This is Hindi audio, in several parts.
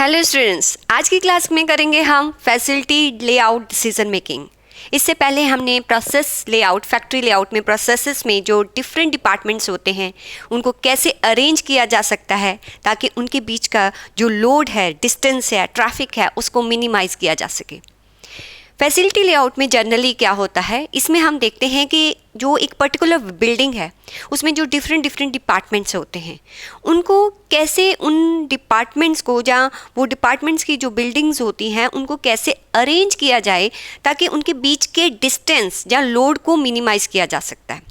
हेलो स्टूडेंट्स, आज की क्लास में करेंगे हम फैसिलिटी लेआउट डिसीजन मेकिंग। इससे पहले हमने प्रोसेस लेआउट, फैक्ट्री लेआउट में प्रोसेसेस में जो डिफरेंट डिपार्टमेंट्स होते हैं उनको कैसे अरेंज किया जा सकता है ताकि उनके बीच का जो लोड है, डिस्टेंस है, ट्रैफिक है, उसको मिनिमाइज़ किया जा सके। फैसिलिटी लेआउट में जनरली क्या होता है, इसमें हम देखते हैं कि जो एक पर्टिकुलर बिल्डिंग है उसमें जो डिफरेंट डिपार्टमेंट्स होते हैं उनको कैसे, उन डिपार्टमेंट्स को, जहाँ वो डिपार्टमेंट्स की जो बिल्डिंग्स होती हैं उनको कैसे अरेंज किया जाए ताकि उनके बीच के डिस्टेंस या लोड को मिनिमाइज़ किया जा सकता है।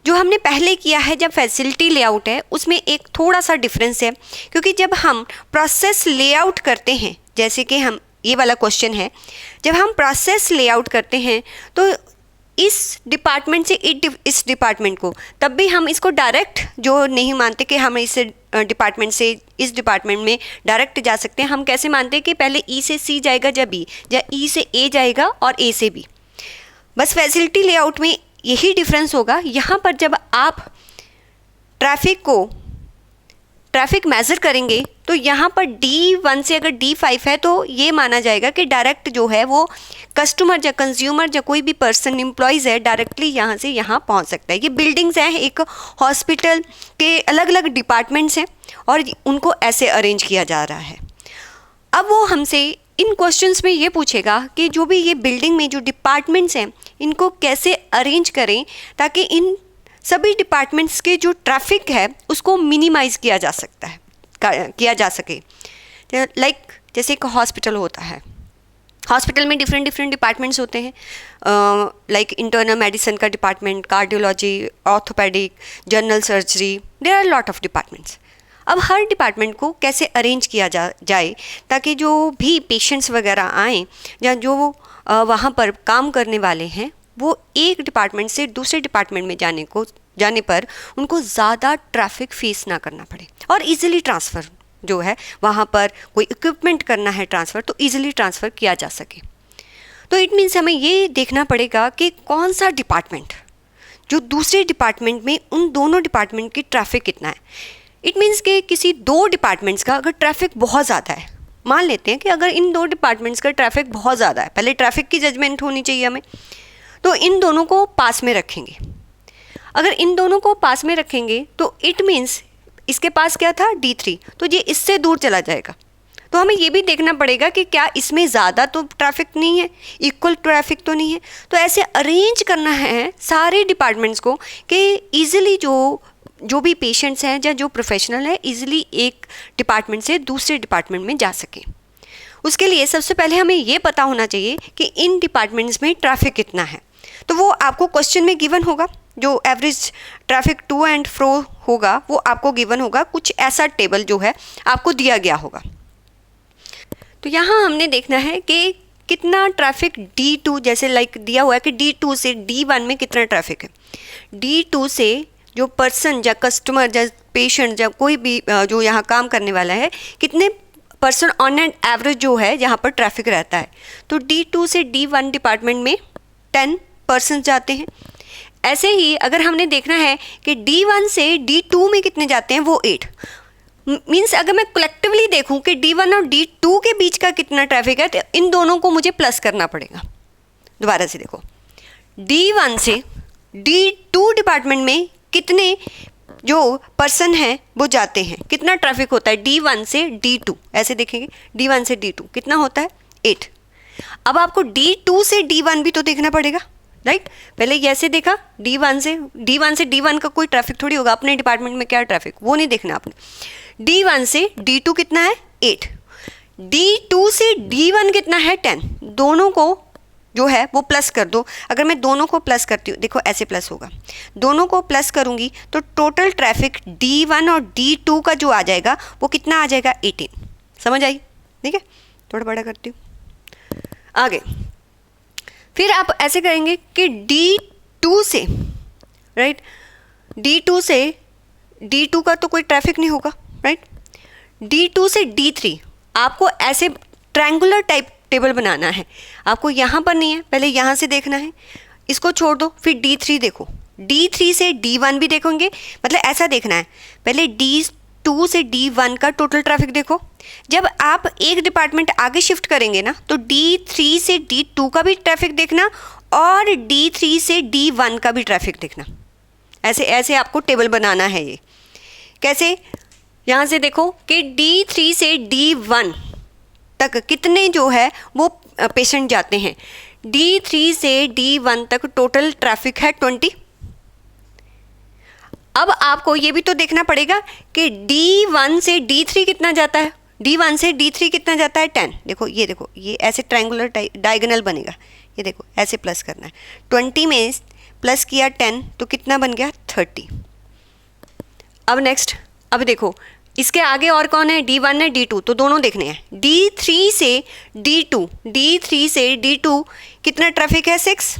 जो हमने पहले किया है जब फैसिलिटी लेआउट है उसमें एक थोड़ा सा डिफरेंस है, क्योंकि जब हम प्रोसेस लेआउट करते हैं, जैसे कि हम ये वाला क्वेश्चन है, जब हम प्रोसेस लेआउट करते हैं तो इस डिपार्टमेंट से इस डिपार्टमेंट को, तब भी हम इसको डायरेक्ट जो नहीं मानते कि हम इस डिपार्टमेंट से इस डिपार्टमेंट में डायरेक्ट जा सकते हैं। हम कैसे मानते हैं कि पहले ई से सी जाएगा या बी, या ई से ए जाएगा और ए से बी। बस फैसिलिटी लेआउट में यही डिफरेंस होगा। यहाँ पर जब आप ट्रैफिक मेज़र करेंगे तो यहाँ पर D1 से अगर D5 है तो ये माना जाएगा कि डायरेक्ट जो है वो कस्टमर या कंज्यूमर या कोई भी पर्सन, एम्प्लॉयज़ है, डायरेक्टली यहाँ से यहाँ पहुँच सकता है। ये बिल्डिंग्स हैं, एक हॉस्पिटल के अलग अलग डिपार्टमेंट्स हैं और उनको ऐसे अरेंज किया जा रहा है। अब वो हमसे इन क्वेश्चंस में ये पूछेगा कि जो भी ये बिल्डिंग में जो डिपार्टमेंट्स हैं इनको कैसे अरेंज करें ताकि इन सभी डिपार्टमेंट्स के जो ट्रैफिक है उसको मिनिमाइज़ किया जा सके। लाइक जैसे एक हॉस्पिटल होता है, हॉस्पिटल में डिफरेंट डिपार्टमेंट्स होते हैं, लाइक इंटरनल मेडिसिन का department, cardiology, orthopaedic, general surgery, there are lot of departments. अब हर डिपार्टमेंट को कैसे अरेंज किया जाए ताकि जो भी पेशेंट्स वगैरह आएँ या जो वहाँ पर काम करने वाले हैं वो एक डिपार्टमेंट से दूसरे डिपार्टमेंट में जाने पर उनको ज़्यादा ट्रैफिक फेस ना करना पड़े और इजीली ट्रांसफ़र जो है, वहाँ पर कोई इक्विपमेंट करना है ट्रांसफ़र तो इजीली ट्रांसफ़र किया जा सके। तो इट मीन्स हमें ये देखना पड़ेगा कि कौन सा डिपार्टमेंट जो दूसरे डिपार्टमेंट में, उन दोनों डिपार्टमेंट की ट्रैफिक कितना है। इट मीन्स कि किसी दो डिपार्टमेंट्स का अगर ट्रैफिक बहुत ज़्यादा है, मान लेते हैं कि अगर इन दो डिपार्टमेंट्स का ट्रैफिक बहुत ज़्यादा है, पहले ट्रैफिक की जजमेंट होनी चाहिए हमें, तो इन दोनों को पास में रखेंगे। अगर इन दोनों को पास में रखेंगे तो इट मीन्स इसके पास क्या था, D3, तो ये इससे दूर चला जाएगा। तो हमें ये भी देखना पड़ेगा कि क्या इसमें ज़्यादा तो ट्रैफिक नहीं है, इक्वल ट्रैफिक तो नहीं है। तो ऐसे अरेंज करना है सारे डिपार्टमेंट्स को कि ईज़िली जो भी पेशेंट्स हैं या जो प्रोफेशनल है ईज़िली एक डिपार्टमेंट से दूसरे डिपार्टमेंट में जा सकें। उसके लिए सबसे पहले हमें ये पता होना चाहिए कि इन डिपार्टमेंट्स में ट्रैफिक कितना है। तो वो आपको क्वेश्चन में गिवन होगा, जो average traffic to and fro होगा वो आपको गिवन होगा, कुछ ऐसा टेबल जो है आपको दिया गया होगा। तो यहाँ हमने देखना है कि कितना ट्रैफिक D2, जैसे लाइक दिया हुआ है कि D2 से D1 में कितना ट्रैफिक है। D2 से जो पर्सन या कस्टमर या पेशेंट या कोई भी जो यहाँ काम करने वाला है, कितने पर्सन ऑन एंड एवरेज जो है यहाँ पर ट्रैफिक रहता है। तो D2 से D1 डिपार्टमेंट में 10 पर्सन जाते हैं। ऐसे ही अगर हमने देखना है कि D1 से D2 में कितने जाते हैं, वो 8। मीन्स अगर मैं कलेक्टिवली देखूं कि D1 और D2 के बीच का कितना ट्रैफिक है तो इन दोनों को मुझे प्लस करना पड़ेगा। दोबारा से देखो, D1 से D2 डिपार्टमेंट में कितने जो पर्सन हैं वो जाते हैं, कितना ट्रैफिक होता है D1 से D2। ऐसे देखेंगे D1 से D2 कितना होता है, 8। अब आपको D2 से D1 भी तो देखना पड़ेगा, राइट। पहले ऐसे देखा D1 से D1 का कोई ट्रैफिक थोड़ी होगा, अपने डिपार्टमेंट में क्या ट्रैफिक वो नहीं देखना आपने। D1 से D2 कितना है, 8। D2 से D1 कितना है, 10। दोनों को जो है वो प्लस कर दो। अगर मैं दोनों को प्लस करती हूँ, देखो ऐसे प्लस होगा, दोनों को प्लस करूँगी तो टोटल ट्रैफिक D1 और D2 का जो आ जाएगा वो कितना आ जाएगा, 18। समझ आई? ठीक है, थोड़ा बड़ा करती हूँ आगे। फिर आप ऐसे करेंगे कि D2 से, राइट, D2 से D2 का तो कोई ट्रैफिक नहीं होगा, राइट। D2 से D3 आपको ऐसे ट्रायंगुलर टाइप टेबल बनाना है। आपको यहाँ पर नहीं है, पहले यहाँ से देखना है, इसको छोड़ दो, फिर D3 देखो, D3 से D1 भी देखोगे, मतलब ऐसा देखना है, पहले D2 D2 से D1 का टोटल ट्रैफिक देखो। जब आप एक डिपार्टमेंट आगे शिफ्ट करेंगे ना, तो D3 से D2 का भी ट्रैफिक देखना और D3 से D1 का भी ट्रैफिक देखना। ऐसे ऐसे आपको टेबल बनाना है। ये कैसे, यहाँ से देखो कि D3 से D1 तक कितने जो है वो पेशेंट जाते हैं। D3 से D1 तक टोटल ट्रैफिक है 20। अब आपको ये भी तो देखना पड़ेगा कि D1 से D3 कितना जाता है। D1 से D3 कितना जाता है 10। देखो ये ऐसे ट्रायंगुलर डायगोनल बनेगा। ये देखो ऐसे प्लस करना है। 20 में प्लस किया 10 तो कितना बन गया 30। अब नेक्स्ट, अब देखो इसके आगे और कौन है, D1 है D2, तो दोनों देखने हैं। D3 से D2 कितना ट्रैफिक है 6।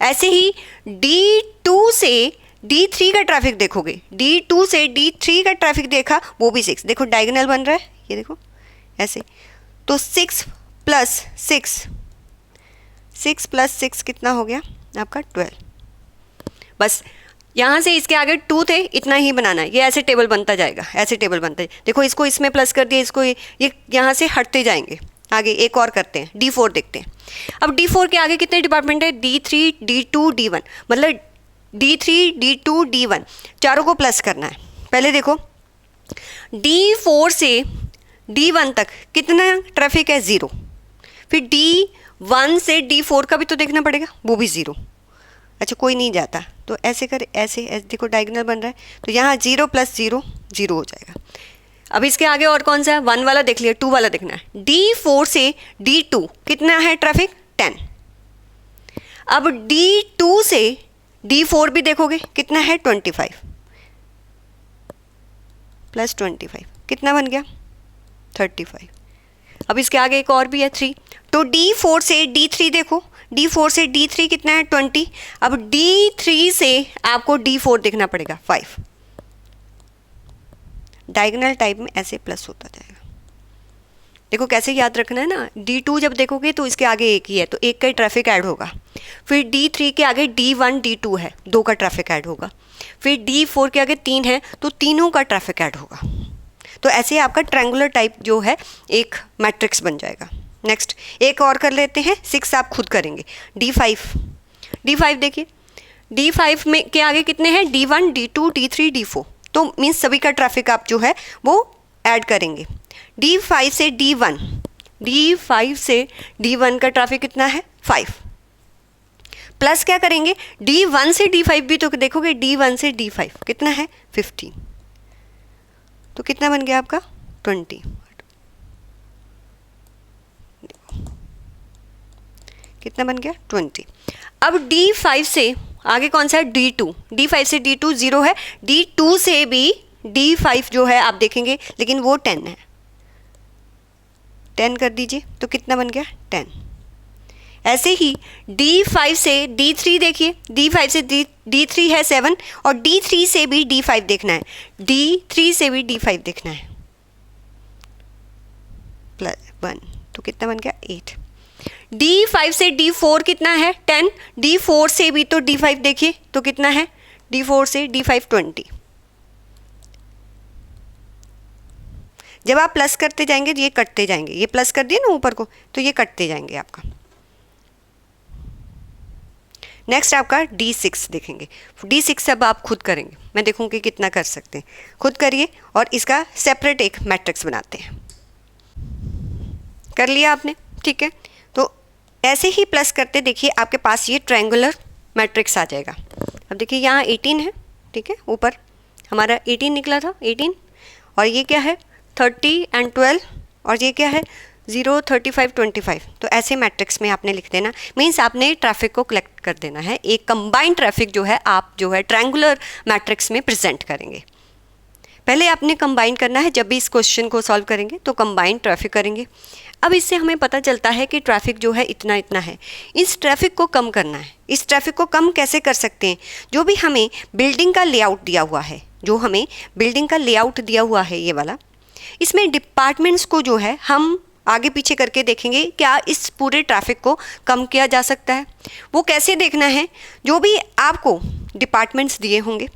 ऐसे ही D2 से D3 का ट्रैफिक देखोगे, D2 से D3 का ट्रैफिक देखा वो भी 6। देखो डायगोनल बन रहा है, ये देखो ऐसे। तो 6 प्लस 6 कितना हो गया आपका 12। बस यहाँ से इसके आगे 2 थे, इतना ही बनाना है। ये ऐसे टेबल बनता जाएगा, ऐसे टेबल बनता है। देखो इसको इसमें प्लस कर दिया, इसको ये यहाँ से हटते जाएंगे। आगे एक और करते हैं, D4 देखते हैं। अब D4 के आगे कितने डिपार्टमेंट है, D3 D2 D1, मतलब D3 D2 D1 चारों को प्लस करना है। पहले देखो D4 से D1 तक कितना ट्रैफिक है 0। फिर D1 से D4 का भी तो देखना पड़ेगा, वो भी 0। अच्छा कोई नहीं जाता, तो ऐसे कर ऐसे देखो डायगोनल बन रहा है, तो यहाँ 0 प्लस 0 0 हो जाएगा। अब इसके आगे और कौन सा है, 1 वाला देख लिया, 2 वाला देखना है। D4 से D2 कितना है ट्रैफिक 10। अब D2 से D4 भी देखोगे कितना है 25 प्लस 25 कितना बन गया 35। अब इसके आगे एक और भी है 3। तो D4 से D3 देखो, D4 से D3 कितना है 20। अब D3 से आपको D4 देखना पड़ेगा 5। डायगोनल टाइप में ऐसे प्लस होता जाएगा। देखो कैसे याद रखना है ना, D2 जब देखोगे तो इसके आगे एक ही है, तो एक का ही ट्रैफिक ऐड होगा। फिर D3 के आगे D1 D2 है, 2 का ट्रैफिक ऐड होगा। फिर D4 के आगे 3 है, तो तीनों का ट्रैफिक ऐड होगा। तो ऐसे आपका ट्रायंगुलर टाइप जो है एक मैट्रिक्स बन जाएगा। नेक्स्ट एक और कर लेते हैं, 6 आप खुद करेंगे। D5 देखिए, D5 में के आगे कितने हैं, D1 D2 D3 D4, तो मीन्स सभी का ट्रैफिक आप जो है वो ऐड करेंगे। D5 से D1 का ट्रैफिक कितना है 5। प्लस क्या करेंगे, D1 से D5 भी तो देखोगे, D1 से D5 कितना है 15, तो कितना बन गया आपका 20। कितना बन गया 20। अब D5 से आगे कौन सा है, D5 से D2 0 है, D2 से भी D5 जो है आप देखेंगे, लेकिन वो 10 है। 10 कर दीजिए, तो कितना बन गया 10। ऐसे ही D5 से D3 देखिए, D5 से D3 है 7, और D3 से भी D5 देखना है, D3 से भी D5 देखना है +1, तो कितना बन गया 8। D5 से D4 कितना है 10, D4 से भी तो D5 देखिए, तो कितना है D4 से D5 20। जब आप प्लस करते जाएंगे तो ये कटते जाएंगे, ये प्लस कर दिए ना ऊपर को, तो ये कटते जाएंगे आपका। नेक्स्ट आपका D6 देखेंगे। D6 अब आप खुद करेंगे, मैं देखूंगी कितना कर सकते हैं। खुद करिए और इसका सेपरेट एक मैट्रिक्स बनाते हैं। कर लिया आपने, ठीक है। तो ऐसे ही प्लस करते देखिए आपके पास ये ट्रायंगुलर मैट्रिक्स आ जाएगा। अब देखिए यहाँ 18 है, ठीक है, ऊपर हमारा 18 निकला था 18, और ये क्या है 30 एंड 12, और ये क्या है 0 35 25। तो ऐसे मैट्रिक्स में आपने लिख देना, मीन्स आपने ट्रैफिक को कलेक्ट कर देना है। एक कंबाइंड ट्रैफिक जो है आप जो है ट्रायंगुलर मैट्रिक्स में प्रेजेंट करेंगे। पहले आपने कंबाइन करना है, जब भी इस क्वेश्चन को सॉल्व करेंगे तो कंबाइंड ट्रैफिक करेंगे। अब इससे हमें पता चलता है कि ट्रैफिक जो है इतना इतना है, इस ट्रैफिक को कम करना है। इस ट्रैफिक को कम कैसे कर सकते हैं, जो भी हमें बिल्डिंग का लेआउट दिया हुआ है, जो हमें बिल्डिंग का लेआउट दिया हुआ है ये वाला, इसमें डिपार्टमेंट्स को जो है हम आगे पीछे करके देखेंगे क्या इस पूरे ट्रैफिक को कम किया जा सकता है। वो कैसे देखना है, जो भी आपको डिपार्टमेंट्स दिए होंगे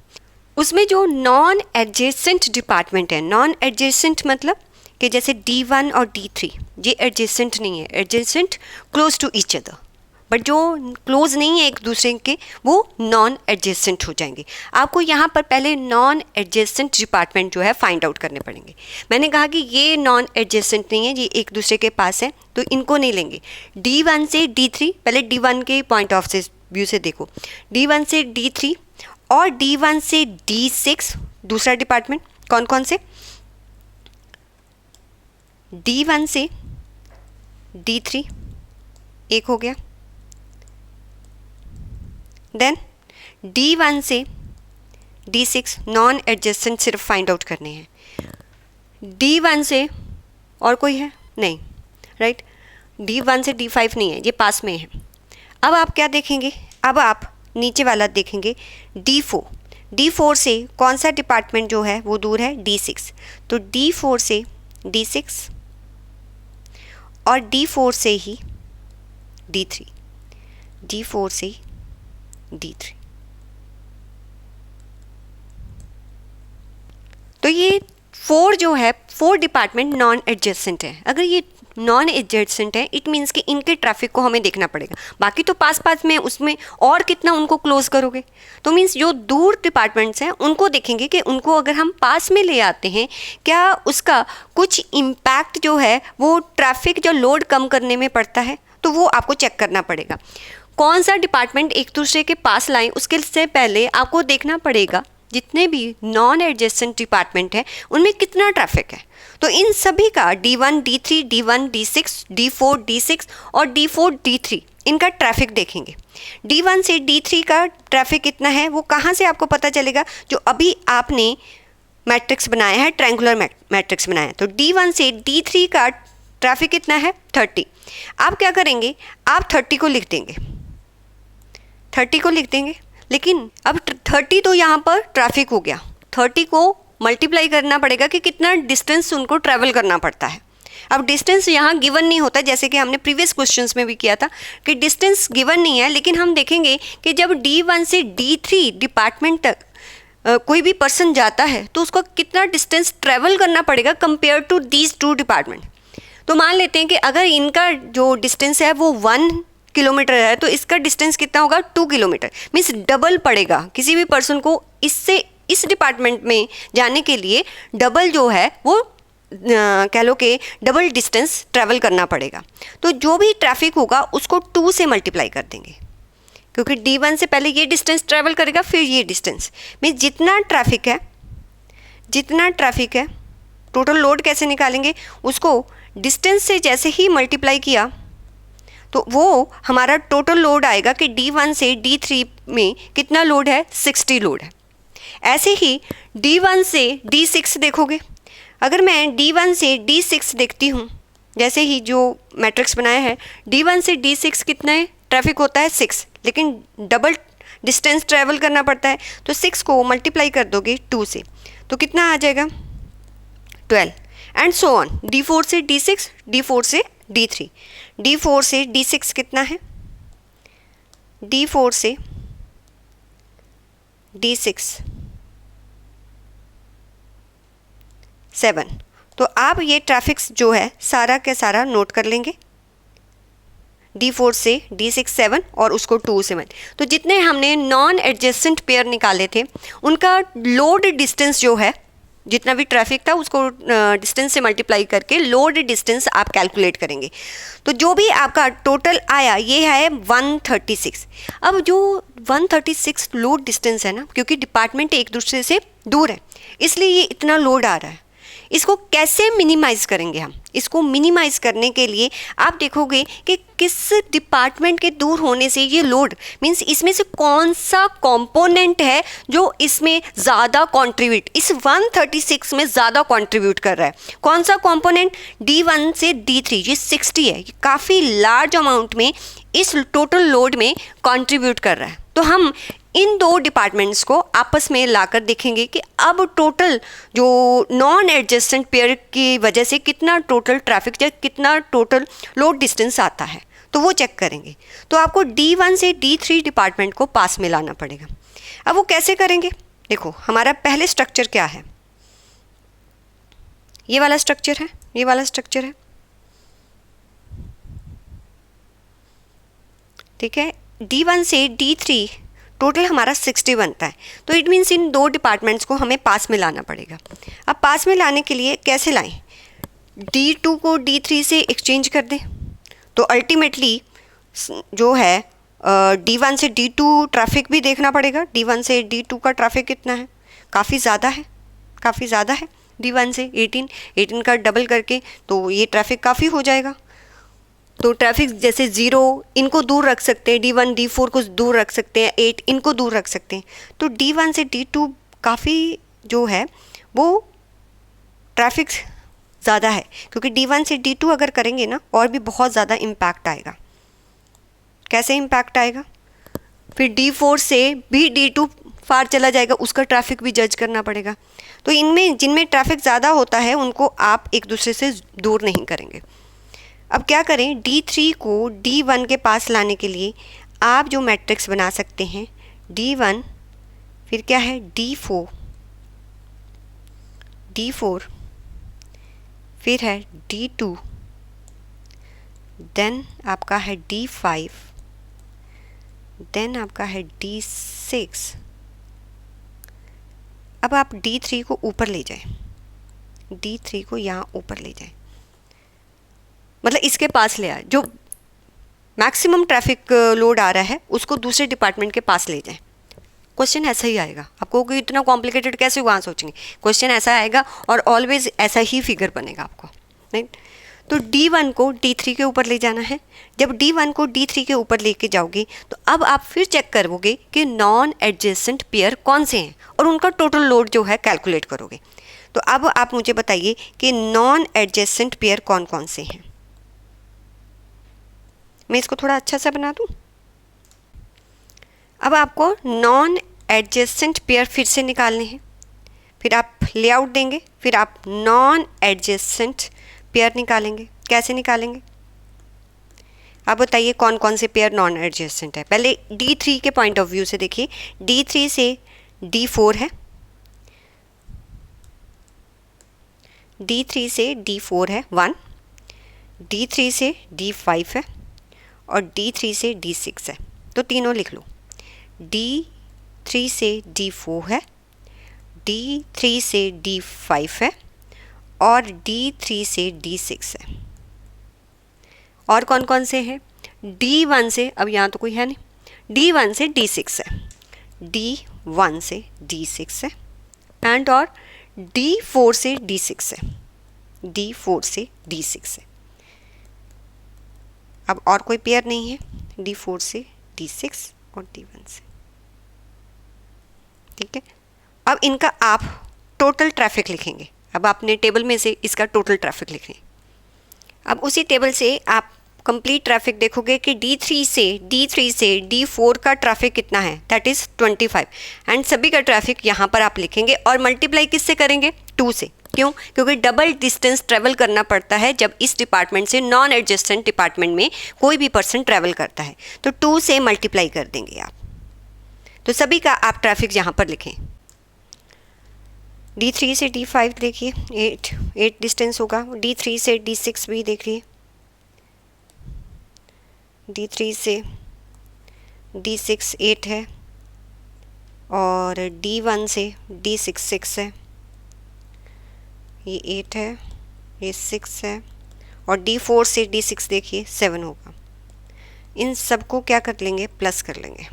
उसमें जो नॉन एडजेसेंट डिपार्टमेंट है, नॉन एडजेसेंट मतलब कि जैसे D1 और D3 ये एडजेसेंट नहीं है, adjacent close to each other, but जो क्लोज नहीं है एक दूसरे के वो नॉन एडजेसेंट हो जाएंगे। आपको यहाँ पर पहले नॉन एडजेसेंट डिपार्टमेंट जो है फाइंड आउट करने पड़ेंगे। मैंने कहा कि ये नॉन एडजेसेंट नहीं है, ये एक दूसरे के पास है, तो इनको नहीं लेंगे। D1 से D3, पहले D1 के पॉइंट ऑफ व्यू से देखो, D1 से D3 और D1 से D6 दूसरा डिपार्टमेंट। कौन कौन से? D1 से D3 एक हो गया, देन D1 से D6 नॉन एडजेसेंट सिर्फ फाइंड आउट करने हैं। D1 से और कोई है नहीं, राइट। D1 से D5 नहीं है, ये पास में है। अब आप क्या देखेंगे? अब आप नीचे वाला देखेंगे D4। D4 से कौन सा डिपार्टमेंट जो है वो दूर है? D6। तो D4 से D6 और D4 से ही D3, D4 से D3। तो ये 4 जो है 4 डिपार्टमेंट नॉन एडजेसेंट है। अगर ये नॉन एडजेसेंट है इट मीन्स कि इनके ट्रैफिक को हमें देखना पड़ेगा। बाकी तो पास पास में, उसमें और कितना उनको क्लोज करोगे, तो मीन्स जो दूर डिपार्टमेंट्स हैं उनको देखेंगे कि उनको अगर हम पास में ले आते हैं क्या उसका कुछ इम्पैक्ट जो है वो ट्रैफिक जो लोड कम करने में पड़ता है, तो वो आपको चेक करना पड़ेगा। कौन सा डिपार्टमेंट एक दूसरे के पास लाएं उसके से पहले आपको देखना पड़ेगा जितने भी नॉन एडजेसेंट डिपार्टमेंट हैं उनमें कितना ट्रैफिक है। तो इन सभी का D1, D3, D1, D6, D4, D6 और D4, D3 इनका ट्रैफिक देखेंगे। D1 से D3 का ट्रैफिक कितना है वो कहाँ से आपको पता चलेगा? जो अभी आपने मैट्रिक्स बनाया है, ट्रायंगुलर मैट्रिक्स बनाया है, तो D1 से D3 का ट्रैफिक कितना है? 30। आप क्या करेंगे? आप 30 को लिख देंगे, 30 को लिख देंगे। लेकिन अब 30 तो यहाँ पर ट्रैफिक हो गया, 30 को मल्टीप्लाई करना पड़ेगा कि कितना डिस्टेंस उनको ट्रैवल करना पड़ता है। अब डिस्टेंस यहाँ गिवन नहीं होता, जैसे कि हमने प्रीवियस क्वेश्चंस में भी किया था कि डिस्टेंस गिवन नहीं है, लेकिन हम देखेंगे कि जब D1 से D3 डिपार्टमेंट तक कोई भी पर्सन जाता है तो उसको कितना डिस्टेंस ट्रैवल करना पड़ेगा कंपेयर टू दीज 2 डिपार्टमेंट। तो मान लेते हैं कि अगर इनका जो डिस्टेंस है वो 1 किलोमीटर है तो इसका डिस्टेंस कितना होगा? 2 किलोमीटर। मीन्स डबल पड़ेगा किसी भी पर्सन को इससे इस डिपार्टमेंट में जाने के लिए, डबल जो है वो कह लो कि डबल डिस्टेंस ट्रैवल करना पड़ेगा। तो जो भी ट्रैफिक होगा उसको 2 से मल्टीप्लाई कर देंगे, क्योंकि D1 से पहले ये डिस्टेंस ट्रैवल करेगा फिर ये डिस्टेंस। मीन्स जितना ट्रैफिक है टोटल लोड कैसे निकालेंगे? उसको डिस्टेंस से जैसे ही मल्टीप्लाई किया तो वो हमारा टोटल लोड आएगा कि D1 से D3 में कितना लोड है? 60 लोड है। ऐसे ही D1 से D6 देखोगे, अगर मैं D1 से D6 देखती हूँ, जैसे ही जो मैट्रिक्स बनाया है D1 से D6 कितना है ट्रैफिक होता है? 6, लेकिन डबल डिस्टेंस ट्रैवल करना पड़ता है, तो 6 को मल्टीप्लाई कर दोगे 2 से तो कितना आ जाएगा? 12 एंड सो ऑन। D4 से D6, D4 से D3, D4 से D6 कितना है? D4 से D6 7। तो आप ये ट्रैफिक्स जो है सारा के सारा नोट कर लेंगे, D4 से D6 7 और उसको 2 से 1। तो जितने हमने नॉन एडजेसेंट पेयर निकाले थे उनका लोड डिस्टेंस जो है, जितना भी ट्रैफिक था उसको डिस्टेंस से मल्टीप्लाई करके लोड डिस्टेंस आप कैलकुलेट करेंगे। तो जो भी आपका टोटल आया ये है 136। अब जो 136 लोड डिस्टेंस है ना, क्योंकि डिपार्टमेंट एक दूसरे से दूर है इसलिए ये इतना लोड आ रहा है। इसको कैसे मिनिमाइज़ करेंगे हम? इसको मिनिमाइज़ करने के लिए आप देखोगे कि किस डिपार्टमेंट के दूर होने से ये लोड, मींस इसमें से कौन सा कंपोनेंट है जो इसमें ज़्यादा कंट्रीब्यूट, इस 136 में ज़्यादा कंट्रीब्यूट कर रहा है। कौन सा कंपोनेंट? D1 से D3, ये 60 है, ये काफ़ी लार्ज अमाउंट में इस टोटल लोड में कंट्रीब्यूट कर रहा है। तो हम इन 2 डिपार्टमेंट्स को आपस में लाकर देखेंगे कि अब टोटल जो नॉन एडजेसेंट पेयर की वजह से कितना टोटल ट्रैफिक या कितना टोटल लोड डिस्टेंस आता है, तो वो चेक करेंगे। तो आपको D1 से D3 डिपार्टमेंट को पास में लाना पड़ेगा। अब वो कैसे करेंगे? देखो हमारा पहले स्ट्रक्चर क्या है, ये वाला स्ट्रक्चर है, ये वाला स्ट्रक्चर है, ठीक है। D1 से D3 टोटल हमारा 60 बनता है, तो इट मीन्स इन दो डिपार्टमेंट्स को हमें पास में लाना पड़ेगा। अब पास में लाने के लिए कैसे लाएं, D2 को D3 से एक्सचेंज कर दें, तो अल्टीमेटली जो है D1 से D2 ट्रैफिक भी देखना पड़ेगा। D1 से D2 का ट्रैफिक कितना है, काफ़ी ज़्यादा है, काफ़ी ज़्यादा है। D1 से 18 का डबल करके तो ये ट्रैफिक काफ़ी हो जाएगा। तो ट्रैफिक जैसे 0 इनको दूर रख सकते हैं, D1 D4 को दूर रख सकते हैं, 8 इनको दूर रख सकते हैं। तो D1 से D2 काफ़ी जो है वो ट्रैफिक ज़्यादा है, क्योंकि D1 से D2 अगर करेंगे ना और भी बहुत ज़्यादा इम्पैक्ट आएगा। कैसे इम्पैक्ट आएगा, फिर D4 से भी D2 फार चला जाएगा, उसका ट्रैफिक भी जज करना पड़ेगा। तो इनमें जिनमें ट्रैफिक ज़्यादा होता है उनको आप एक दूसरे से दूर नहीं करेंगे। अब क्या करें, D3 को D1 के पास लाने के लिए आप जो मैट्रिक्स बना सकते हैं, D1 फिर क्या है D4 फिर है D2 देन आपका है D5 देन आपका है D6। अब आप D3 को ऊपर ले जाएं, D3 को यहाँ ऊपर ले जाएं, मतलब इसके पास ले आए, जो मैक्सिमम ट्रैफिक लोड आ रहा है उसको दूसरे डिपार्टमेंट के पास ले जाएं। क्वेश्चन ऐसा ही आएगा, आपको कि इतना कॉम्प्लिकेटेड कैसे वहाँ सोचेंगे, क्वेश्चन ऐसा आएगा और ऑलवेज ऐसा ही फिगर बनेगा आपको, राइट। तो D1 को D3 के ऊपर ले जाना है। जब D1 को D3 के ऊपर लेके जाओगे तो अब आप फिर चेक करोगे कि नॉन एडजेसेंट पेयर कौन से हैं और उनका टोटल लोड जो है कैलकुलेट करोगे। तो अब आप मुझे बताइए कि नॉन एडजेसेंट पेयर कौन कौन से हैं। मैं इसको थोड़ा अच्छा सा बना दूं। अब आपको नॉन एडजेसेंट पेयर फिर से निकालने हैं, फिर आप लेआउट देंगे, फिर आप नॉन एडजेसेंट पेयर निकालेंगे। कैसे निकालेंगे आप बताइए, कौन कौन से पेयर नॉन एडजेसेंट है। पहले D3 के पॉइंट ऑफ व्यू से देखिए, D3 से D4 है, D3 से D4 है 1, D3 से D5 है और D3 से D6 है। तो तीनों लिख लो, D3 से D4 है, D3 से D5 है और D3 से D6 है। और कौन कौन से हैं, D1 से, अब यहाँ तो कोई है नहीं, D1 से D6 है, D1 से D6 है एंड और D4 से D6 है, D4 से D6 है। अब और कोई पेयर नहीं है, D4 से D6 और D1 से, ठीक है। अब इनका आप टोटल ट्रैफिक लिखेंगे। अब आपने टेबल में से इसका टोटल ट्रैफिक लिखें। अब उसी टेबल से आप कंप्लीट ट्रैफिक देखोगे कि D3 से D4 का ट्रैफिक कितना है, दैट इज़ 25 एंड सभी का ट्रैफिक यहाँ पर आप लिखेंगे और मल्टीप्लाई किससे करेंगे, 2 से। क्यों, क्योंकि डबल डिस्टेंस ट्रेवल करना पड़ता है जब इस डिपार्टमेंट से नॉन एडजेसेंट डिपार्टमेंट में कोई भी पर्सन ट्रेवल करता है, तो 2 से मल्टीप्लाई कर देंगे आप। तो सभी का आप ट्रैफिक यहाँ पर लिखें। D3 से D5 देखिए 8 डिस्टेंस होगा, D3 से D6 भी देखिए, D3 से D6 8 है और D1 से D6 6 है, ये 8 है, ये 6 है और D4 से D6 देखिए 7 होगा। इन सबको क्या कर लेंगे, प्लस कर लेंगे।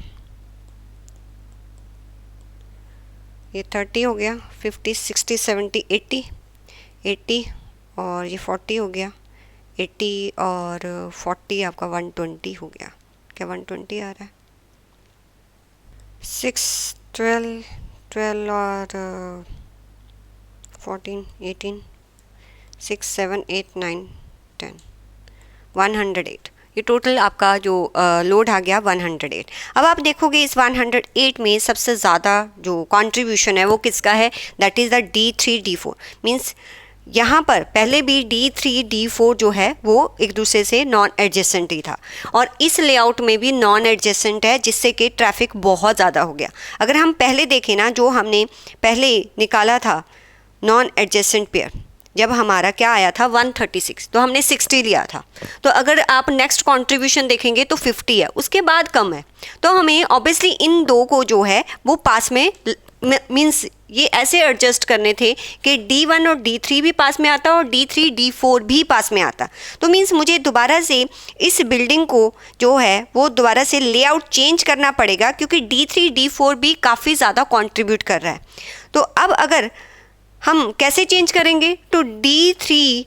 ये 30 हो गया, 50 60 70 80 और ये 40 हो गया, 80 और 40 आपका 120 हो गया। क्या 120 आ रहा है, 6 12 और 14 18 6 7 8 9 10 108। ये टोटल आपका जो लोड आ गया 108। अब आप देखोगे इस 108 में सबसे ज़्यादा जो कंट्रीब्यूशन है वो किसका है, that is the D3 D4 means यहाँ पर पहले भी D3 D4 जो है वो एक दूसरे से नॉन एडजेसेंट ही था, और इस लेआउट में भी नॉन एडजेसेंट है, जिससे कि ट्रैफिक बहुत ज़्यादा हो गया। अगर हम पहले देखें ना, जो हमने पहले निकाला था नॉन एडजेसेंट पेयर, जब हमारा क्या आया था 136, तो हमने 60 लिया था। तो अगर आप नेक्स्ट कंट्रीब्यूशन देखेंगे तो 50 है, उसके बाद कम है। तो हमें ऑब्वियसली इन दो को जो है वो पास में मीन्स ये ऐसे एडजस्ट करने थे कि D1 और D3 भी पास में आता और D3 D4 भी पास में आता। तो मीन्स मुझे दोबारा से इस बिल्डिंग को जो है वो दोबारा से लेआउट चेंज करना पड़ेगा, क्योंकि D3 D4 भी काफ़ी ज़्यादा कंट्रीब्यूट कर रहा है। तो अब अगर हम कैसे चेंज करेंगे, तो D3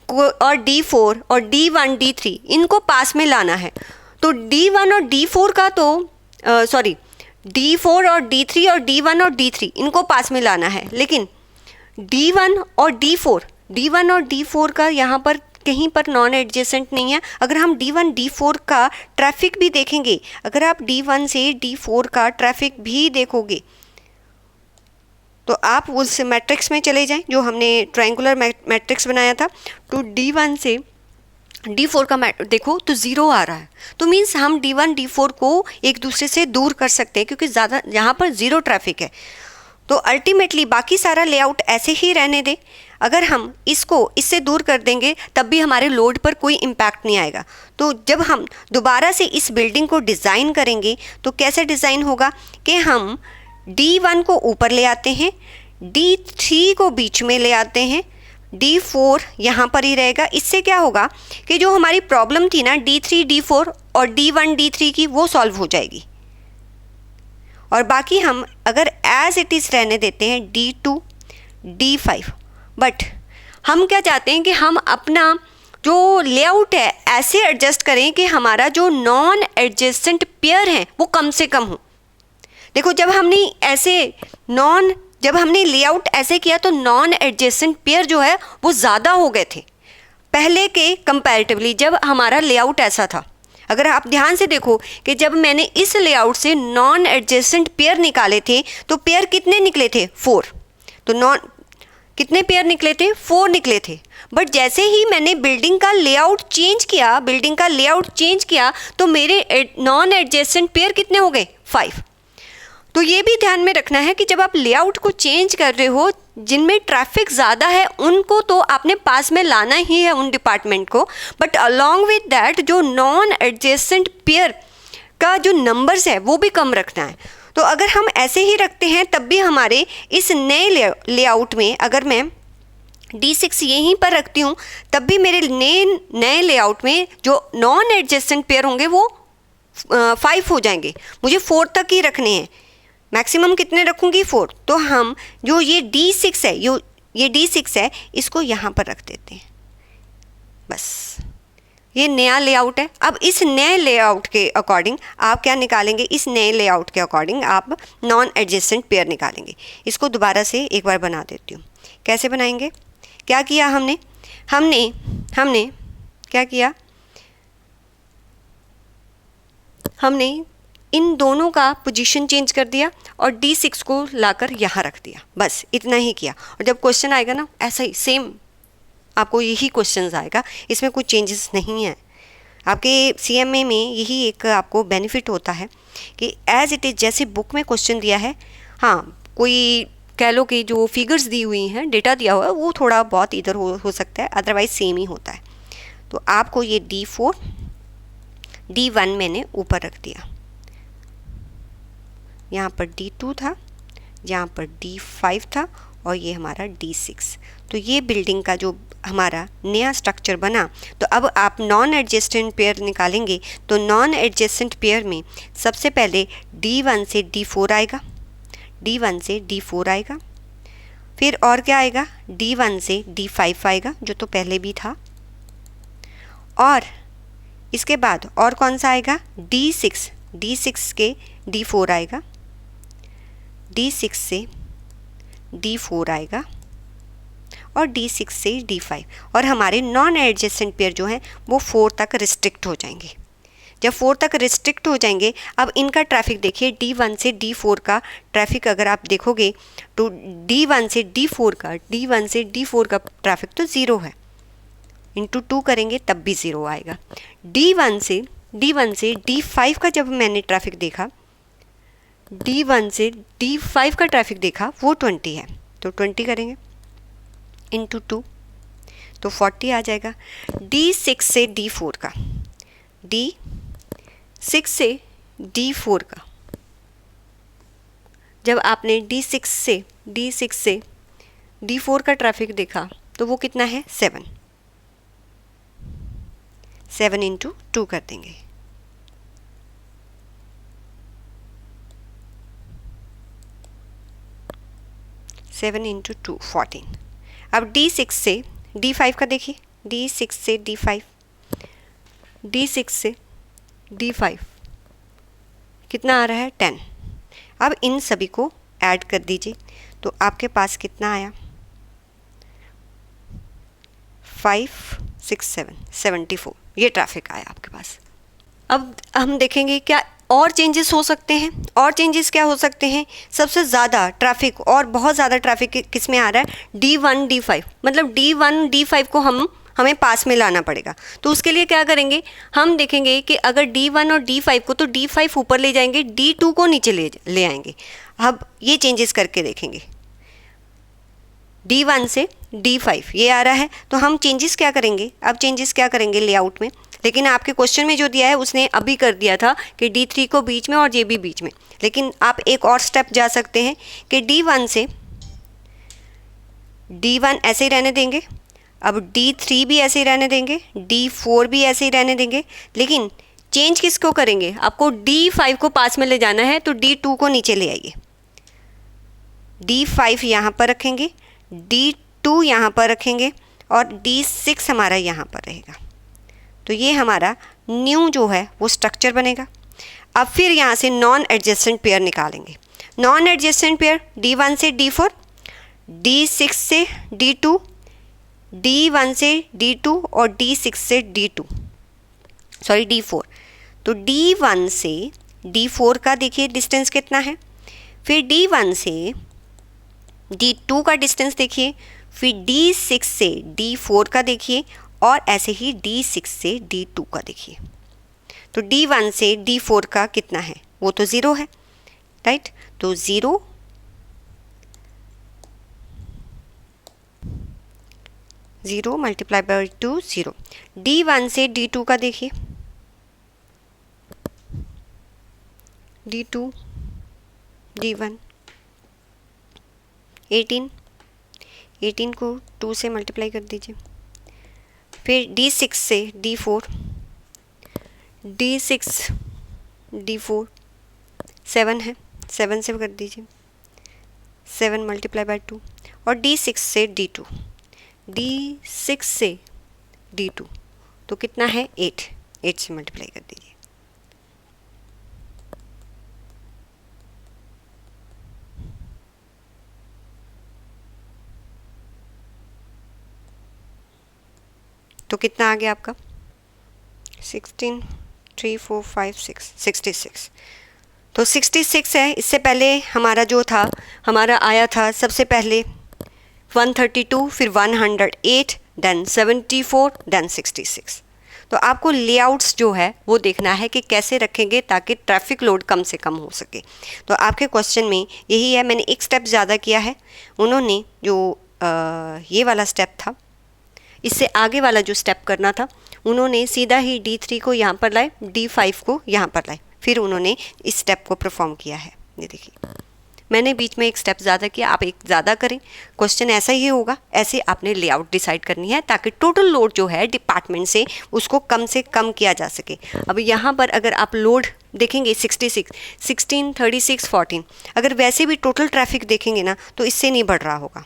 को और D4 और D1 D3 इनको पास में लाना है। तो D1 और D4 का तो D4 और D3 और D1 और D3 इनको पास में लाना है, लेकिन D1 और D4 का यहाँ पर कहीं पर नॉन एडजेसेंट नहीं है। अगर हम D1 D4 का ट्रैफिक भी देखेंगे, अगर आप D1 से D4 का ट्रैफिक भी देखोगे तो आप उस मैट्रिक्स में चले जाएं जो हमने ट्रायंगुलर मैट्रिक्स बनाया था। तो D1 से D4 का देखो तो 0 आ रहा है। तो मीन्स हम D1 D4 को एक दूसरे से दूर कर सकते हैं, क्योंकि ज़्यादा यहाँ पर ज़ीरो ट्रैफिक है। तो अल्टीमेटली बाकी सारा लेआउट ऐसे ही रहने दें। अगर हम इसको इससे दूर कर देंगे तब भी हमारे लोड पर कोई इम्पैक्ट नहीं आएगा। तो जब हम दोबारा से इस बिल्डिंग को डिज़ाइन करेंगे तो कैसे डिज़ाइन होगा कि हम D1 को ऊपर ले आते हैं, D3 को बीच में ले आते हैं, D4 यहाँ पर ही रहेगा। इससे क्या होगा कि जो हमारी प्रॉब्लम थी ना D3 D4 और D1 D3 की, वो सॉल्व हो जाएगी। और बाकी हम अगर एज इट इज़ रहने देते हैं D2 D5। बट हम क्या चाहते हैं कि हम अपना जो लेआउट है ऐसे एडजस्ट करें कि हमारा जो नॉन एडजेसेंट पेयर हैं वो कम से कम हो। देखो जब हमने लेआउट ऐसे किया तो नॉन एडजेसेंट पेयर जो है वो ज़्यादा हो गए थे पहले के कंपैरेटिवली जब हमारा लेआउट ऐसा था। अगर आप ध्यान से देखो कि जब मैंने इस लेआउट से नॉन एडजेसेंट पेयर निकाले थे तो पेयर कितने निकले थे 4। तो कितने पेयर निकले थे 4 निकले थे। बट जैसे ही मैंने बिल्डिंग का लेआउट चेंज किया तो मेरे नॉन एडजेसेंट पेयर कितने हो गए 5। तो ये भी ध्यान में रखना है कि जब आप लेआउट को चेंज कर रहे हो, जिनमें ट्रैफिक ज़्यादा है उनको तो आपने पास में लाना ही है उन डिपार्टमेंट को, बट अलॉन्ग विद दैट जो नॉन एडजेसेंट पेयर का जो नंबर्स है वो भी कम रखना है। तो अगर हम ऐसे ही रखते हैं तब भी हमारे इस नए लेआउट में अगर मैं D6 यहीं पर रखती हूँ तब भी मेरे नए लेआउट में जो नॉन एडजेसेंट पेयर होंगे वो 5 हो जाएंगे। मुझे 4 तक ही रखने हैं, मैक्सिमम कितने रखूँगी 4। तो हम जो ये D6 है ये D6 है इसको यहाँ पर रख देते हैं। बस ये नया लेआउट है। अब इस नए लेआउट के अकॉर्डिंग आप क्या निकालेंगे, इस नए लेआउट के अकॉर्डिंग आप नॉन एडजेसेंट पेयर निकालेंगे। इसको दोबारा से एक बार बना देती हूँ। कैसे बनाएंगे, क्या किया हमने क्या किया, हमने इन दोनों का पोजीशन चेंज कर दिया और D6 को लाकर यहाँ रख दिया, बस इतना ही किया। और जब क्वेश्चन आएगा ना ऐसा ही सेम आपको यही क्वेश्चन आएगा, इसमें कोई चेंजेस नहीं है। आपके CMA में यही एक आपको बेनिफिट होता है कि एज इट इज़ जैसे बुक में क्वेश्चन दिया है, हाँ कोई कह लो कि जो फिगर्स दी हुई हैं, डेटा दिया हुआ है वो थोड़ा बहुत इधर हो सकता है, अदरवाइज सेम ही होता है। तो आपको ये D4 D1 मैंने ऊपर रख दिया, यहाँ पर D2 था, यहाँ पर D5 था और ये हमारा D6। तो ये बिल्डिंग का जो हमारा नया स्ट्रक्चर बना। तो अब आप नॉन एडजेसेंट पेयर निकालेंगे तो नॉन एडजेसेंट पेयर में सबसे पहले D1 से D4 आएगा, D1 से D4 आएगा, फिर और क्या आएगा D1 से D5 आएगा जो तो पहले भी था, और इसके बाद और कौन सा आएगा D6 के D4 आएगा, D6 से D4 आएगा और D6 से D5, और हमारे नॉन एडजेसेंट पेयर जो हैं वो 4 तक रिस्ट्रिक्ट हो जाएंगे। जब 4 तक रिस्ट्रिक्ट हो जाएंगे, अब इनका ट्रैफिक देखिए, D1 से D4 का ट्रैफिक अगर आप देखोगे तो D1 से D4 का ट्रैफिक तो ज़ीरो है, इंटू 2 करेंगे तब भी ज़ीरो आएगा। D1 से D5 का जब मैंने ट्रैफिक देखा, D1 से D5 का ट्रैफिक देखा, वो 20 है, तो 20 करेंगे इंटू 2 तो 40 आ जाएगा। D6 से D4 का, D6 से D4 का, जब आपने D6 से D4 का ट्रैफिक देखा तो वो कितना है, 7 इंटू 2 कर देंगे, सेवन इंटू 2 14। अब D6 से D5 का देखिए, D6 से D5 कितना आ रहा है, 10। अब इन सभी को ऐड कर दीजिए तो आपके पास कितना आया, 5 6 7 74, ये ट्रैफिक आया आपके पास। अब हम देखेंगे क्या और चेंजेस हो सकते हैं। और चेंजेस क्या हो सकते हैं, सबसे ज़्यादा ट्रैफिक और बहुत ज़्यादा ट्रैफिक किस में आ रहा है, D1 D5, मतलब D1 D5 को हमें पास में लाना पड़ेगा। तो उसके लिए क्या करेंगे, हम देखेंगे कि अगर D1 और D5 को, तो D5 ऊपर ले जाएंगे, D2 को नीचे ले आएंगे। अब ये चेंजेस करके देखेंगे, D1 से D5 ये आ रहा है, तो हम चेंजेस क्या करेंगे लेआउट में, लेकिन आपके क्वेश्चन में जो दिया है उसने अभी कर दिया था कि D3 को बीच में और ये भी बीच में, लेकिन आप एक और स्टेप जा सकते हैं कि D1 से D1 ऐसे ही रहने देंगे, अब D3 भी ऐसे ही रहने देंगे, D4 भी ऐसे ही रहने देंगे, लेकिन चेंज किसको करेंगे, आपको D5 को पास में ले जाना है, तो D2 को नीचे ले आइए, D5 यहाँ पर रखेंगे, D2 यहाँ पर रखेंगे और D6 हमारा यहाँ पर रहेगा। तो ये हमारा न्यू जो है वो स्ट्रक्चर बनेगा। अब फिर यहाँ से नॉन एडजेसेंट पेयर निकालेंगे। नॉन एडजेसेंट पेयर D1 से D4, D6 से D2, D1 से D2 और D6 से D4। तो D1 से D4 का देखिए डिस्टेंस कितना है, फिर D1 से D2 का डिस्टेंस देखिए, फिर D6 से D4 का देखिए, और ऐसे ही D6 से D2 का देखिए। तो D1 से D4 का कितना है, वो तो ज़ीरो है, राइट, तो 0 मल्टीप्लाई बाई 2 0। D1 से D2 का देखिए, D2 D1 18 को 2 से मल्टीप्लाई कर दीजिए, फिर D6 से D4, D6 D4 7 है, 7 से कर दीजिए, 7 मल्टीप्लाई बाई 2, और D6 से D2 तो कितना है, 8 से मल्टीप्लाई कर दीजिए। तो कितना आ गया आपका, 16 3 4 5 6 66। तो 66 है। इससे पहले हमारा जो था, हमारा आया था सबसे पहले 132, फिर 108, देन 74, देन 66। तो आपको लेआउट्स जो है वो देखना है कि कैसे रखेंगे ताकि ट्रैफिक लोड कम से कम हो सके। तो आपके क्वेश्चन में यही है, मैंने एक स्टेप ज़्यादा किया है, उन्होंने जो ये वाला स्टेप था, इससे आगे वाला जो स्टेप करना था, उन्होंने सीधा ही D3 को यहाँ पर लाए, D5 को यहाँ पर लाए, फिर उन्होंने इस स्टेप को परफॉर्म किया है। ये देखिए, मैंने बीच में एक स्टेप ज़्यादा किया, आप एक ज़्यादा करें, क्वेश्चन ऐसा ही होगा। ऐसे आपने लेआउट डिसाइड करनी है ताकि टोटल लोड जो है डिपार्टमेंट से उसको कम से कम किया जा सके। अब यहाँ पर अगर आप लोड देखेंगे 66, 16, 36, 14, अगर वैसे भी टोटल ट्रैफिक देखेंगे ना तो इससे नहीं बढ़ रहा होगा,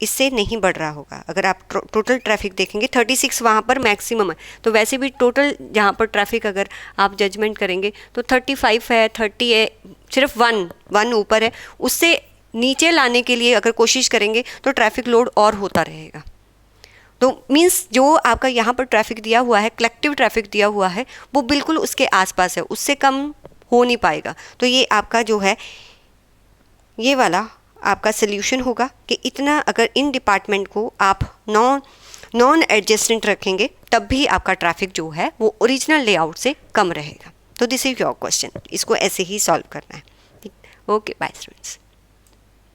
इससे नहीं बढ़ रहा होगा। अगर आप टोटल ट्रैफिक देखेंगे 36 वहाँ पर मैक्सिमम है, तो वैसे भी टोटल जहाँ पर ट्रैफिक अगर आप जजमेंट करेंगे तो 35 है, 30 है, सिर्फ वन ऊपर है, उससे नीचे लाने के लिए अगर कोशिश करेंगे तो ट्रैफिक लोड और होता रहेगा। तो मीन्स जो आपका यहाँ पर ट्रैफिक दिया हुआ है, कलेक्टिव ट्रैफिक दिया हुआ है, वो बिल्कुल उसके आसपास है, उससे कम हो नहीं पाएगा। तो ये आपका जो है ये वाला आपका सोल्यूशन होगा कि इतना अगर इन डिपार्टमेंट को आप नॉन एडजेसेंट रखेंगे तब भी आपका ट्रैफिक जो है वो ओरिजिनल लेआउट से कम रहेगा। तो दिस इज योर क्वेश्चन, इसको ऐसे ही सॉल्व करना है। Okay, bye students.